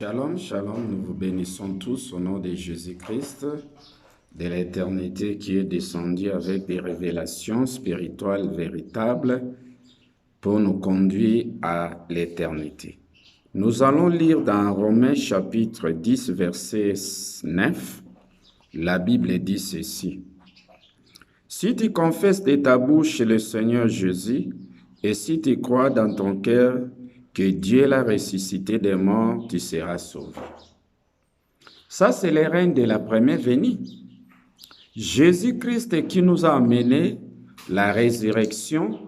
Shalom, shalom, nous vous bénissons tous au nom de Jésus-Christ, de l'éternité qui est descendu avec des révélations spirituelles véritables pour nous conduire à l'éternité. Nous allons lire dans Romains chapitre 10, verset 9. La Bible dit ceci. Si tu confesses de ta bouche le Seigneur Jésus, et si tu crois dans ton cœur que Dieu l'a ressuscité des morts, tu seras sauvé. Ça, c'est le règne de la première venue. Jésus-Christ qui nous a amené la résurrection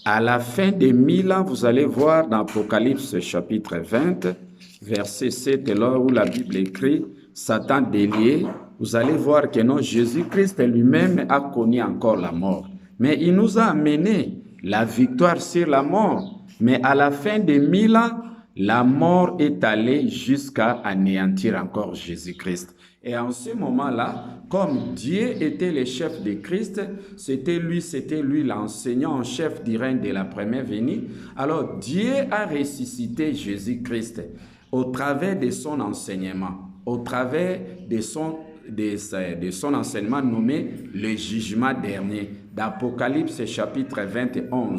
à la fin des 1000 ans. Vous allez voir dans Apocalypse chapitre 20, verset 7, là où la Bible écrit « Satan délié », vous allez voir que non, Jésus-Christ lui-même a connu encore la mort. Mais il nous a amené la victoire sur la mort. Mais à la fin des 1000 ans, la mort est allée jusqu'à anéantir encore Jésus-Christ. Et en ce moment-là, comme Dieu était le chef de Christ, c'était lui l'enseignant en chef du règne de la première venue. Alors Dieu a ressuscité Jésus-Christ au travers de son enseignement, au travers de son enseignement nommé le jugement dernier, d'Apocalypse chapitre 21.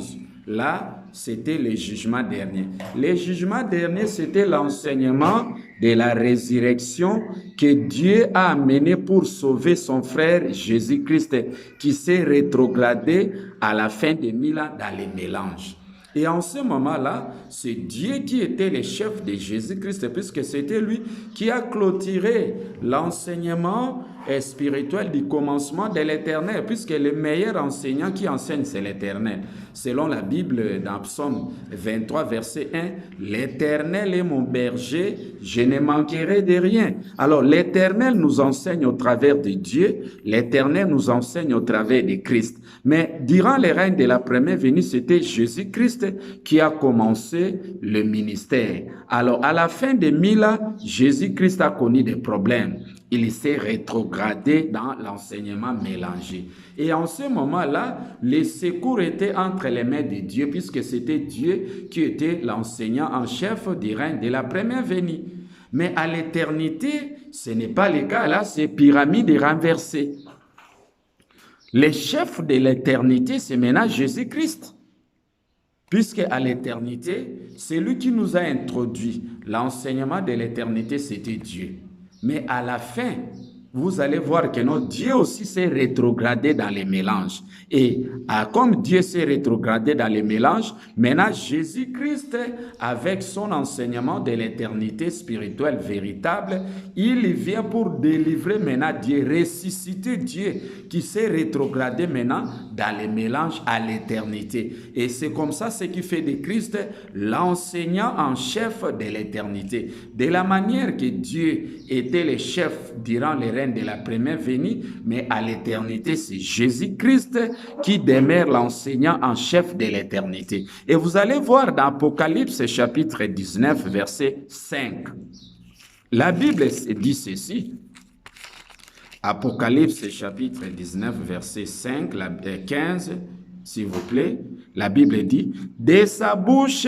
Là, c'était le jugement dernier. Le jugement dernier, c'était l'enseignement de la résurrection que Dieu a amené pour sauver son frère Jésus-Christ, qui s'est rétrogradé à la fin des 1000 ans dans les mélanges. Et en ce moment-là, c'est Dieu qui était le chef de Jésus-Christ, puisque c'était lui qui a clôturé l'enseignement spirituel du commencement de l'Éternel, puisque le meilleur enseignant qui enseigne, c'est l'Éternel. Selon la Bible, dans Psaume 23, verset 1, « L'Éternel est mon berger, je ne manquerai de rien. » Alors, l'Éternel nous enseigne au travers de Dieu, l'Éternel nous enseigne au travers de Christ. Mais durant le règne de la première venue, c'était Jésus-Christ qui a commencé le ministère. Alors, à la fin des 1000 ans, Jésus-Christ a connu des problèmes. Il s'est rétrogradé dans l'enseignement mélangé. Et en ce moment-là, les secours étaient entre les mains de Dieu, puisque c'était Dieu qui était l'enseignant en chef du règne de la première venue. Mais à l'éternité, ce n'est pas le cas. Là, c'est pyramide renversée. Le chef de l'éternité, c'est maintenant Jésus-Christ. Puisque à l'éternité, c'est lui qui nous a introduit. L'enseignement de l'éternité, c'était Dieu. Mais à la fin, vous allez voir que notre Dieu aussi s'est rétrogradé dans les mélanges. Et comme Dieu s'est rétrogradé dans les mélanges, maintenant Jésus-Christ, avec son enseignement de l'éternité spirituelle véritable, il vient pour délivrer maintenant Dieu, ressusciter Dieu qui s'est rétrogradé maintenant dans les mélanges à l'éternité. Et c'est comme ça ce qui fait de Christ l'enseignant en chef de l'éternité. De la manière que Dieu était le chef durant les règnes de la première venue, mais à l'éternité, c'est Jésus-Christ qui demeure l'enseignant en chef de l'éternité. Et vous allez voir dans Apocalypse chapitre 19, verset 5. La Bible dit ceci. Apocalypse chapitre 19, verset 5, 15, s'il vous plaît. La Bible dit, « De sa bouche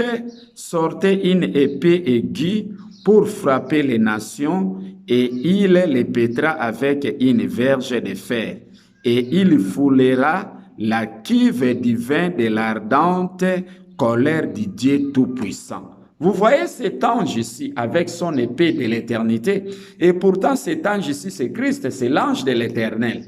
sortait une épée aiguë pour frapper les nations, et il les pètera avec une verge de fer, et il foulera la cuve du vin de l'ardente colère du Dieu Tout-Puissant. » Vous voyez cet ange ici avec son épée de l'éternité, et pourtant cet ange ici, c'est Christ, c'est l'ange de l'éternel.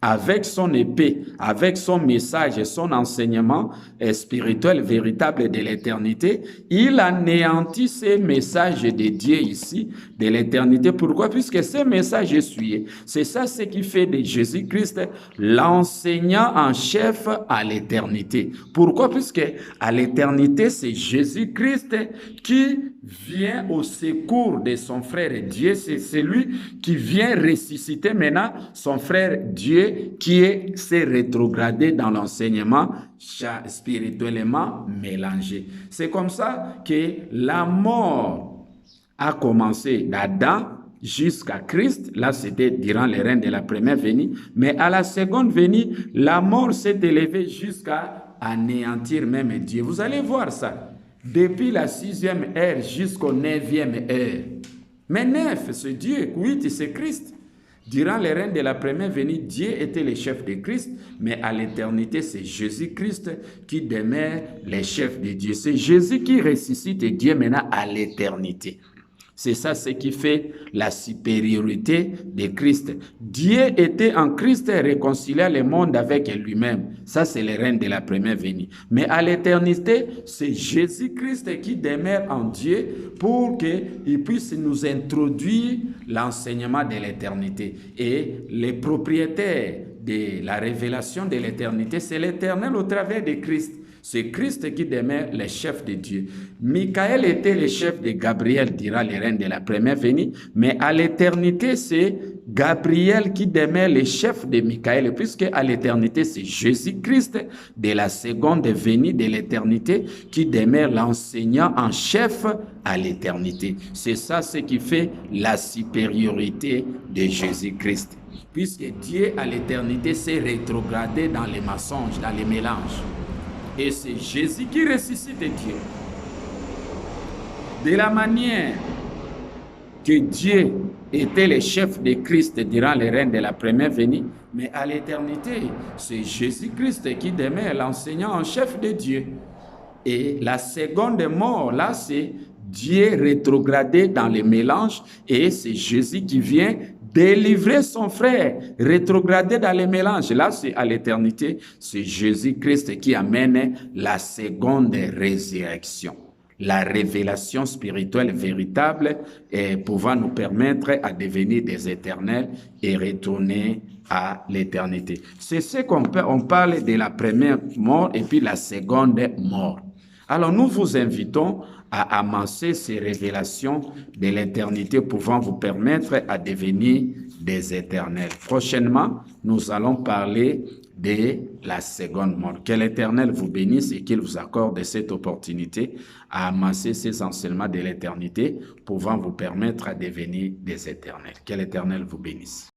Avec son épée, avec son message et son enseignement spirituel véritable de l'éternité, il anéantit ces messages de Dieu ici, de l'éternité. Pourquoi? Puisque ces messages essuyés, c'est ça ce qui fait de Jésus-Christ l'enseignant en chef à l'éternité. Pourquoi? Puisque à l'éternité, c'est Jésus-Christ qui vient au secours de son frère Dieu. C'est celui qui vient ressusciter maintenant son frère Dieu qui s'est rétrogradé dans l'enseignement spirituellement mélangé. C'est comme ça que la mort a commencé d'Adam jusqu'à Christ. Là, c'était durant les règnes de la première venue. Mais à la seconde venue, la mort s'est élevée jusqu'à anéantir même Dieu. Vous allez voir ça. Depuis la 6e heure jusqu'au 9e heure, Mais 9, c'est Dieu. 8, c'est Christ. Durant les règnes de la première venue, Dieu était le chef de Christ, mais à l'éternité, c'est Jésus-Christ qui demeure le chef de Dieu. C'est Jésus qui ressuscite Dieu maintenant à l'éternité. C'est ça ce qui fait la supériorité de Christ. Dieu était en Christ et réconciliait le monde avec lui-même. Ça, c'est le règne de la première venue. Mais à l'éternité, c'est Jésus-Christ qui demeure en Dieu pour qu'il puisse nous introduire l'enseignement de l'éternité. Et les propriétaires de la révélation de l'éternité, c'est l'Éternel au travers de Christ. C'est Christ qui demeure le chef de Dieu. Michael était le chef de Gabriel durant les règnes de la première venue, mais à l'éternité, c'est Gabriel qui demeure le chef de Michael, puisque à l'éternité, c'est Jésus-Christ de la seconde venue de l'éternité qui demeure l'enseignant en chef à l'éternité. C'est ça ce qui fait la supériorité de Jésus-Christ. Puisque Dieu à l'éternité s'est rétrogradé dans les mensonges, dans les mélanges. Et c'est Jésus qui ressuscite Dieu. De la manière que Dieu était le chef de Christ durant les règnes de la première venue, mais à l'éternité, c'est Jésus-Christ qui demeure l'enseignant en chef de Dieu. Et la seconde mort, là, c'est Dieu rétrogradé dans les mélanges et c'est Jésus qui vient délivrer son frère, rétrogradé dans les mélanges. Là, c'est à l'éternité, c'est Jésus-Christ qui amène la seconde résurrection. La révélation spirituelle véritable et pouvant nous permettre à devenir des éternels et retourner à l'éternité. C'est ce qu'on parle de la première mort et puis la seconde mort. Alors, nous vous invitons à amasser ces révélations de l'éternité pouvant vous permettre à devenir des éternels. Prochainement, nous allons parler de la seconde mort. Que l'Éternel vous bénisse et qu'il vous accorde cette opportunité à amasser ces enseignements de l'éternité pouvant vous permettre à devenir des éternels. Que l'Éternel vous bénisse.